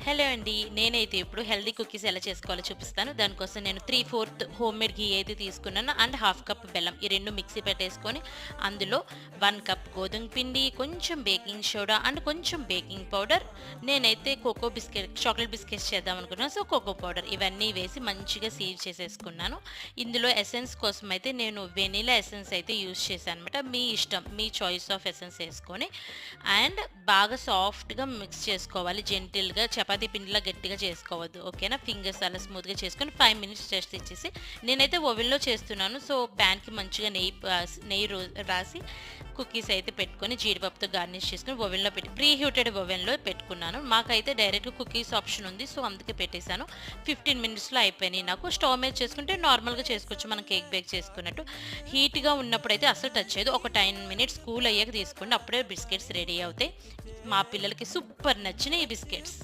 Hello అండి. నేనైతే ఇప్పుడు హెల్తీ కుకీస్ ఎలా చేసుకోవాలో చూపిస్తాను. దానికోసం నేను 3/4 హోమ్‌మేడ్ ఘీ అయితే తీసుకున్నాను. అండ్ హాఫ్ కప్ బెల్లం. ఈ 2 మిక్సీ పెట్టేసుకొని అందులో 1 కప్ గోధుమ పిండి, కొంచెం బేకింగ్ సోడా అండ్ కొంచెం బేకింగ్ పౌడర్. నేనైతే చాక్లెట్ బిస్కెట్స్ చేద్దాం అనుకున్నాను. సో, కోకో పౌడర్ ఇవన్నీ వేసి మంచిగా సీవ్ చేసేసుకున్నాను. ఇందులో ఎసెన్స్ కోసం అయితే నేను వెనిలా ఎసెన్స్ అయితే యూజ్ చేశాననమాట. మీ ఇష్టం. మీ చాయిస్ ఆఫ్ ఎసెన్స్ ఏసుకొని అండ్ బాగా సాఫ్ట్‌గా మిక్స్ చేసుకోవాలి. జెంటిల్‌గా చపాతీ పిండిలా గట్టిగా చేసుకోవద్దు. ఓకేనా? ఫింగర్స్ అలా స్మూత్‌గా చేసుకొని 5 మినిట్స్ రెస్ట్ ఇచ్చేసి నేనైతే ఓవెన్‌లో చేస్తున్నాను. సో, ప్యాన్‌కి మంచిగా నెయ్యి రాసి కుకీస్ అయితే పెట్టుకొని జీడిపప్పుతో గార్నిష్ చేసుకొని ఓవెన్‌లో ప్రీ హీటెడ్ ఓవెన్‌లో పెట్టుకున్నాను. మాకైతే డైరెక్ట్‌గా కుకీస్ ఆప్షన్ ఉంది. సో, అందుకే పెట్టేసాను. 15 మినిట్స్‌లో అయిపోయినాయి నాకు. స్టవ్ మీద చేసుకుంటే నార్మల్‌గా చేసుకోవచ్చు. మనం కేక్ బేక్ చేసుకున్నట్టు. హీట్‌గా ఉన్నప్పుడైతే అస్సలు టచ్ చేయదు. ఒక 10 మినిట్స్ కూల్ అయ్యాక తీసుకోండి. అప్పుడే బిస్కెట్స్ రెడీ అవుతాయి. మా పిల్లలకి సూపర్ నచ్చినాయి ఈ బిస్కెట్స్.